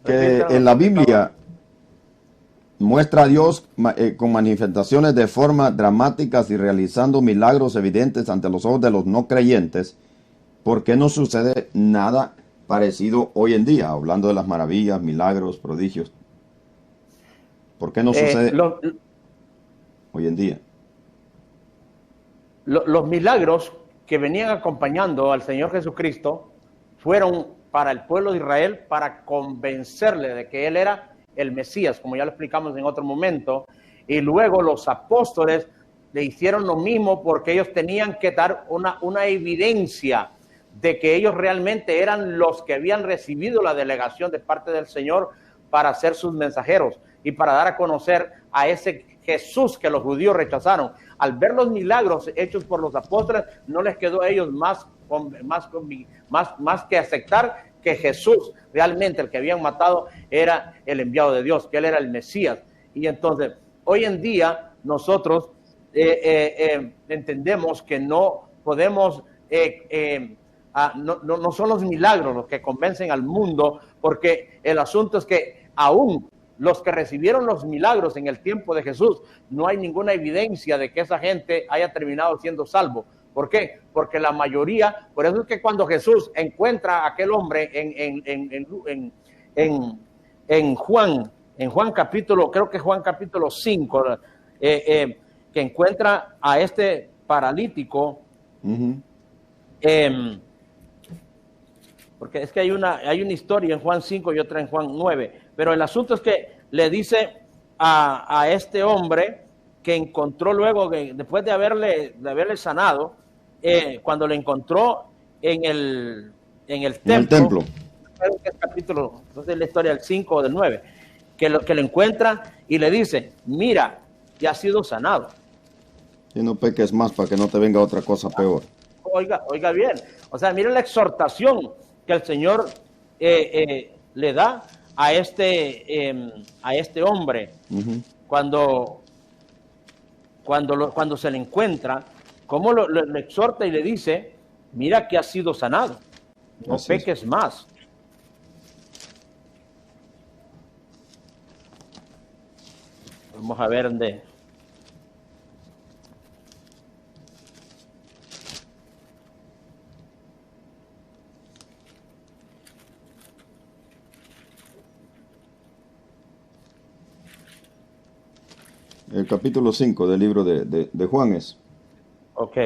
que en la Biblia muestra a Dios con manifestaciones de forma dramáticas y realizando milagros evidentes ante los ojos de los no creyentes, ¿por qué no sucede nada parecido hoy en día? Hablando de las maravillas, milagros, prodigios. ¿Por qué no sucede hoy en día? Los milagros que venían acompañando al Señor Jesucristo fueron para el pueblo de Israel para convencerle de que Él era el Mesías, como ya lo explicamos en otro momento, y luego los apóstoles le hicieron lo mismo porque ellos tenían que dar una evidencia de que ellos realmente eran los que habían recibido la delegación de parte del Señor para ser sus mensajeros y para dar a conocer a ese Jesús que los judíos rechazaron. Al ver los milagros hechos por los apóstoles, no les quedó a ellos más que aceptar que Jesús, realmente el que habían matado, era el enviado de Dios, que Él era el Mesías. Y entonces, hoy en día, nosotros entendemos que no podemos, no son los milagros los que convencen al mundo, porque el asunto es que aún los que recibieron los milagros en el tiempo de Jesús, no hay ninguna evidencia de que esa gente haya terminado siendo salvo. ¿Por qué? Porque la mayoría, por eso es que cuando Jesús encuentra a aquel hombre en Juan capítulo, creo que Juan capítulo 5, que encuentra a este paralítico, porque es que hay una historia en Juan 5 y otra en Juan 9, pero el asunto es que le dice a este hombre que encontró luego, después de haberle sanado, cuando le encontró en el templo. El capítulo, entonces la historia del 5 o del 9, que lo encuentra y le dice, mira, ya has sido sanado. Y no peques más para que no te venga otra cosa peor. Oiga bien, o sea, mira la exhortación que el Señor le da a este hombre cuando se le encuentra, cómo le exhorta y le dice, mira que has sido sanado, no peques más. Vamos a ver dónde. El capítulo 5 del libro de Juan es. Ok.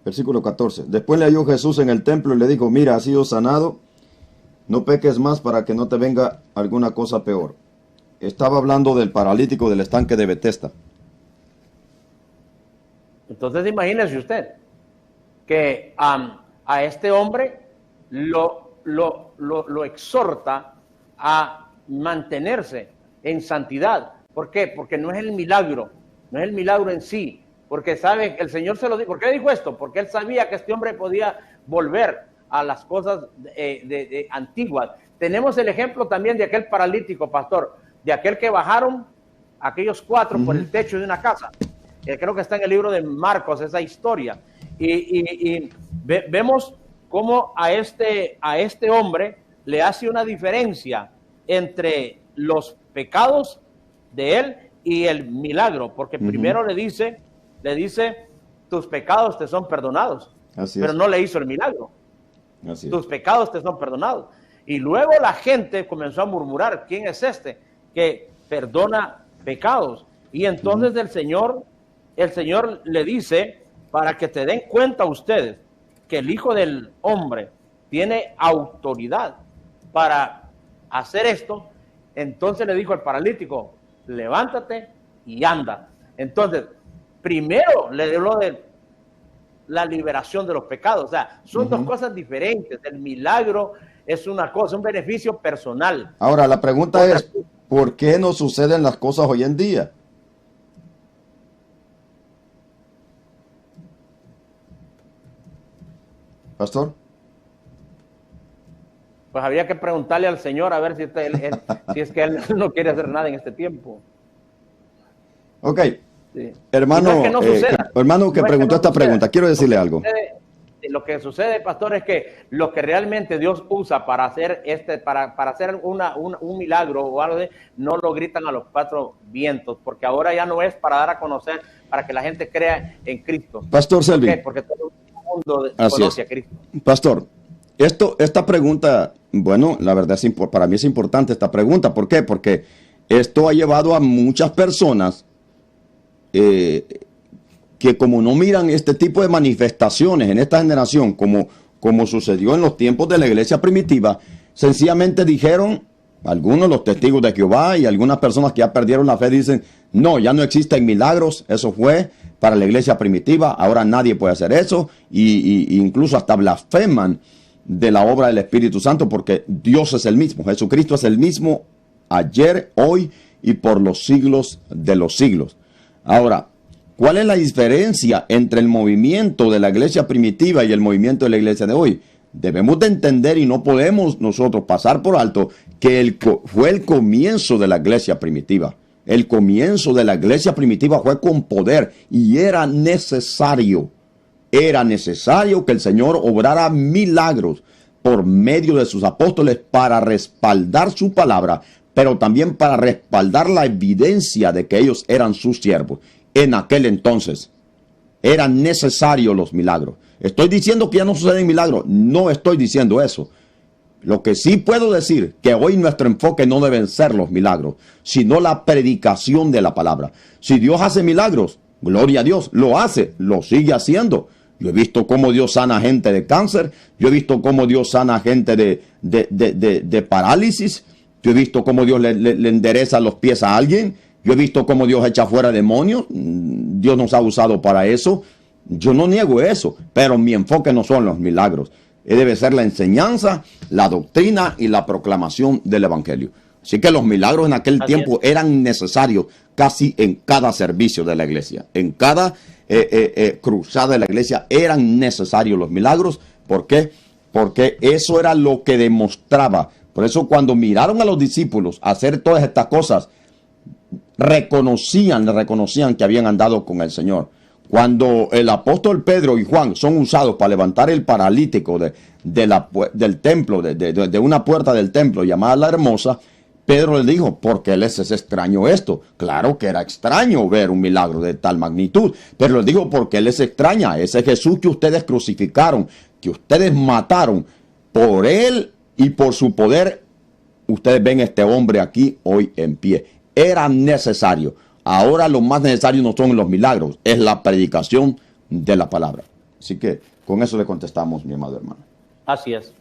Versículo 14. Después le halló Jesús en el templo y le dijo, mira, has sido sanado, no peques más para que no te venga alguna cosa peor. Estaba hablando del paralítico del estanque de Betesda. Entonces imagínese usted que a este hombre lo exhorta a mantenerse en santidad. ¿Por qué? Porque no es el milagro en sí. Porque sabe, el Señor se lo dijo. ¿Por qué dijo esto? Porque Él sabía que este hombre podía volver a las cosas antiguas. Tenemos el ejemplo también de aquel paralítico, pastor, de aquel que bajaron aquellos 4 por el techo de una casa. Creo que está en el libro de Marcos esa historia. Y vemos cómo a este hombre le hace una diferencia entre los pecados de él y el milagro, porque primero le dice, tus pecados te son perdonados. Pero no le hizo el milagro. Tus pecados te son perdonados. Y luego la gente comenzó a murmurar, ¿quién es este que perdona pecados? Y entonces el Señor le dice, para que te den cuenta ustedes que el Hijo del Hombre tiene autoridad para hacer esto. Entonces le dijo al paralítico, levántate y anda. Entonces, primero le habló de la liberación de los pecados. O sea, son dos cosas diferentes. El milagro es una cosa, un beneficio personal. Ahora, la pregunta es, ¿por qué no suceden las cosas hoy en día? Pastor. Pues habría que preguntarle al Señor a ver si es que Él no quiere hacer nada en este tiempo. Ok. Sí. Hermano, hermano que preguntó esta pregunta, quiero decirle algo. lo que sucede, pastor, es que lo que realmente Dios usa para hacer para hacer un milagro o algo de, no lo gritan a los cuatro vientos, porque ahora ya no es para dar a conocer, para que la gente crea en Cristo. Pastor Selvin. ¿Por qué? Porque todo el mundo conoce a Cristo. Pastor, esta pregunta, bueno, la verdad para mí es importante esta pregunta. ¿Por qué? Porque esto ha llevado a muchas personas que como no miran este tipo de manifestaciones en esta generación, como sucedió en los tiempos de la iglesia primitiva, sencillamente dijeron, algunos los testigos de Jehová y algunas personas que ya perdieron la fe dicen, no, ya no existen milagros, eso fue para la iglesia primitiva, ahora nadie puede hacer eso, y incluso hasta blasfeman de la obra del Espíritu Santo, porque Dios es el mismo, Jesucristo es el mismo ayer, hoy y por los siglos de los siglos. Ahora, ¿cuál es la diferencia entre el movimiento de la iglesia primitiva y el movimiento de la iglesia de hoy? Debemos de entender y no podemos nosotros pasar por alto que fue el comienzo de la iglesia primitiva. El comienzo de la iglesia primitiva fue con poder y era necesario que el Señor obrara milagros por medio de sus apóstoles para respaldar su palabra, pero también para respaldar la evidencia de que ellos eran sus siervos. En aquel entonces eran necesarios los milagros. ¿Estoy diciendo que ya no suceden milagros? No estoy diciendo eso. Lo que sí puedo decir que hoy nuestro enfoque no deben ser los milagros, sino la predicación de la palabra. Si Dios hace milagros, gloria a Dios, lo hace, lo sigue haciendo. Yo he visto cómo Dios sana a gente de cáncer, yo he visto cómo Dios sana a gente de parálisis, yo he visto cómo Dios le endereza los pies a alguien, yo he visto cómo Dios echa fuera demonios, Dios nos ha usado para eso. Yo no niego eso, pero mi enfoque no son los milagros. Debe ser la enseñanza, la doctrina y la proclamación del evangelio. Así que los milagros en aquel tiempo eran necesarios casi en cada servicio de la iglesia. En cada cruzada de la iglesia eran necesarios los milagros. ¿Por qué? Porque eso era lo que demostraba. Por eso cuando miraron a los discípulos hacer todas estas cosas, reconocían que habían andado con el Señor. Cuando el apóstol Pedro y Juan son usados para levantar el paralítico del templo, de una puerta del templo llamada La Hermosa, Pedro le dijo, ¿por qué les es extraño esto? Claro que era extraño ver un milagro de tal magnitud, pero le dijo, ¿por qué les extraña? Ese Jesús que ustedes crucificaron, que ustedes mataron, por él y por su poder, ustedes ven a este hombre aquí hoy en pie. Era necesario. Ahora lo más necesario no son los milagros, es la predicación de la palabra. Así que con eso le contestamos, mi amado hermano. Así es.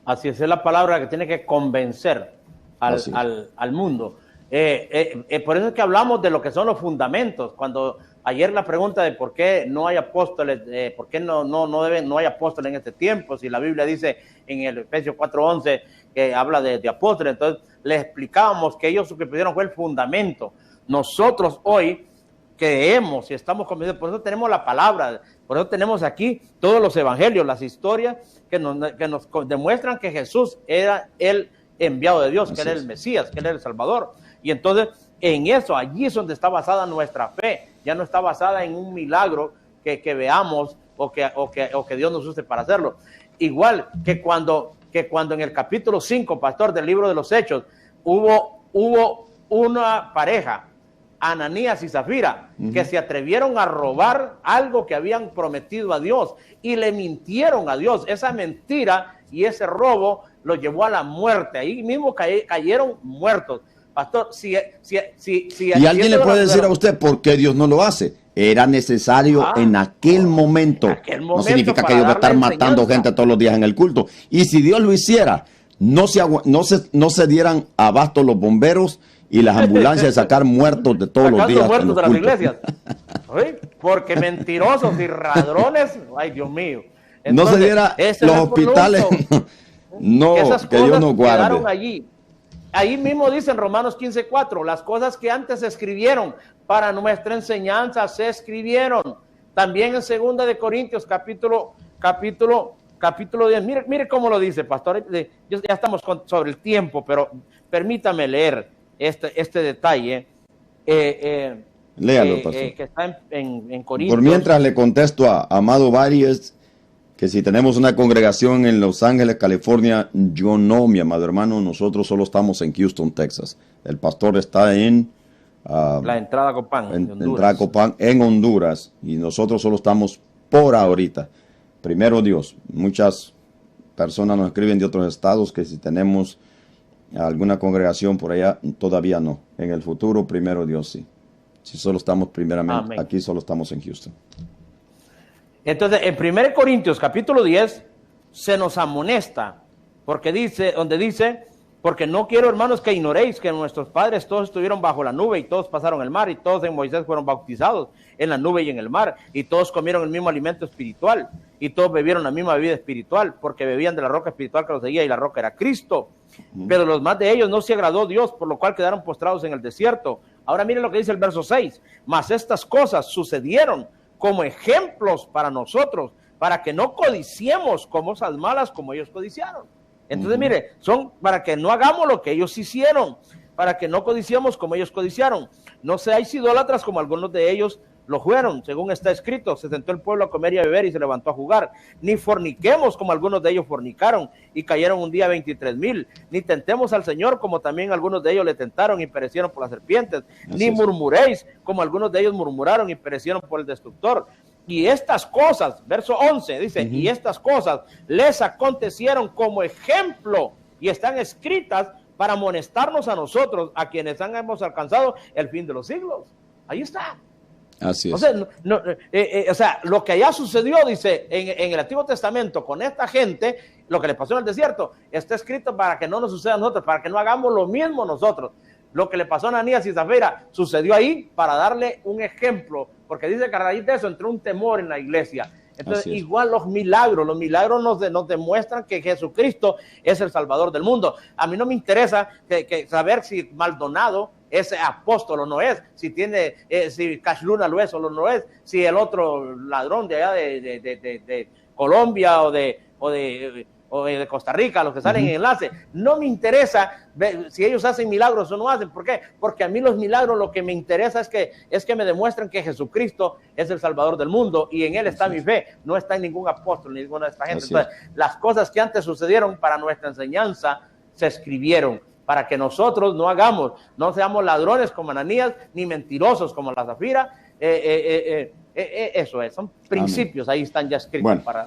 Así es la palabra que tiene que convencer al mundo. Por eso es que hablamos de lo que son los fundamentos. Cuando ayer la pregunta de por qué no hay apóstoles, por qué no hay apóstoles en este tiempo, si la Biblia dice en el Efesios 4:11 que habla de apóstoles, entonces les explicábamos que ellos lo que pidieron fue el fundamento. Nosotros hoy creemos y estamos convencidos, por eso tenemos la palabra, por eso tenemos aquí todos los evangelios, las historias que nos demuestran que Jesús era el enviado de Dios, que era el Mesías, que era el Salvador. Y entonces en eso, allí es donde está basada nuestra fe, ya no está basada en un milagro que veamos o que Dios nos use para hacerlo. Igual que cuando en el capítulo 5, pastor, del libro de los Hechos, hubo una pareja, Ananías y Zafira, que se atrevieron a robar algo que habían prometido a Dios y le mintieron a Dios. Esa mentira y ese robo lo llevó a la muerte. Ahí mismo cayeron muertos. Pastor, si y alguien le puede decir a usted por qué Dios no lo hace. Era necesario en aquel momento. No significa que Dios va a estar matando gente todos los días en el culto. Y si Dios lo hiciera, no se dieran abasto los bomberos y las ambulancias de sacar muertos de todos los días. Muertos de las iglesias. ¿Sí? Porque mentirosos y ladrones, ay Dios mío. Entonces, no se diera los hospitales. No, que Dios nos guarde. Allí. Ahí mismo dice en Romanos 15:4, las cosas que antes se escribieron para nuestra enseñanza se escribieron. También en 2 de Corintios capítulo 10. Mire cómo lo dice, pastor. Ya estamos sobre el tiempo, pero permítame leer este detalle. Léalo, pastor. Que está en Corintios. Por mientras le contesto a Amado Varias Que si tenemos una congregación en Los Ángeles, California, yo no, mi amado hermano, nosotros solo estamos en Houston, Texas. El pastor está en la entrada Copán, entrada Copán en Honduras, y nosotros solo estamos por ahorita. Primero Dios, muchas personas nos escriben de otros estados que si tenemos alguna congregación por allá, todavía no. En el futuro, primero Dios, sí. Si solo estamos primeramente, amén. Aquí solo estamos en Houston. Entonces, en 1 Corintios capítulo 10 se nos amonesta, porque donde dice, porque no quiero, hermanos, que ignoréis que nuestros padres todos estuvieron bajo la nube y todos pasaron el mar y todos en Moisés fueron bautizados en la nube y en el mar y todos comieron el mismo alimento espiritual y todos bebieron la misma bebida espiritual porque bebían de la roca espiritual que los seguía y la roca era Cristo. Pero los más de ellos no se agradó Dios, por lo cual quedaron postrados en el desierto. Ahora miren lo que dice el verso 6, mas estas cosas sucedieron como ejemplos para nosotros, para que no codiciemos cosas malas como ellos codiciaron. Entonces, mire, son para que no hagamos lo que ellos hicieron, para que no codiciemos como ellos codiciaron. No seáis idólatras como algunos de ellos lo fueron, según está escrito, se sentó el pueblo a comer y a beber y se levantó a jugar. Ni forniquemos como algunos de ellos fornicaron y cayeron un día 23,000. Ni tentemos al Señor como también algunos de ellos le tentaron y perecieron por las serpientes. Ni murmuréis como algunos de ellos murmuraron y perecieron por el destructor. Y estas cosas, verso 11, dice, y estas cosas les acontecieron como ejemplo y están escritas para amonestarnos a nosotros, a quienes hemos alcanzado el fin de los siglos. Ahí está. Así es. O sea, lo que ya sucedió, dice, en el Antiguo Testamento con esta gente, lo que le pasó en el desierto, está escrito para que no nos suceda a nosotros, para que no hagamos lo mismo nosotros. Lo que le pasó a Ananías y Zafira sucedió ahí para darle un ejemplo, porque dice que a raíz de eso entró un temor en la iglesia. Entonces, igual los milagros nos demuestran que Jesucristo es el Salvador del mundo. A mí no me interesa saber si Maldonado es apóstol o no es, si Cash Luna lo es o no es, si el otro ladrón de allá de Colombia o de Costa Rica, los que salen en enlace, no me interesa ver si ellos hacen milagros o no hacen. ¿Por qué? Porque a mí los milagros lo que me interesa es que me demuestran que Jesucristo es el Salvador del mundo y en Él está mi fe, no está en ningún apóstol ni ninguna de esta gente. Entonces, las cosas que antes sucedieron para nuestra enseñanza se escribieron para que nosotros no seamos ladrones como Ananías, ni mentirosos como la Zafira. Eso es, son principios, ahí están ya escritos. Bueno.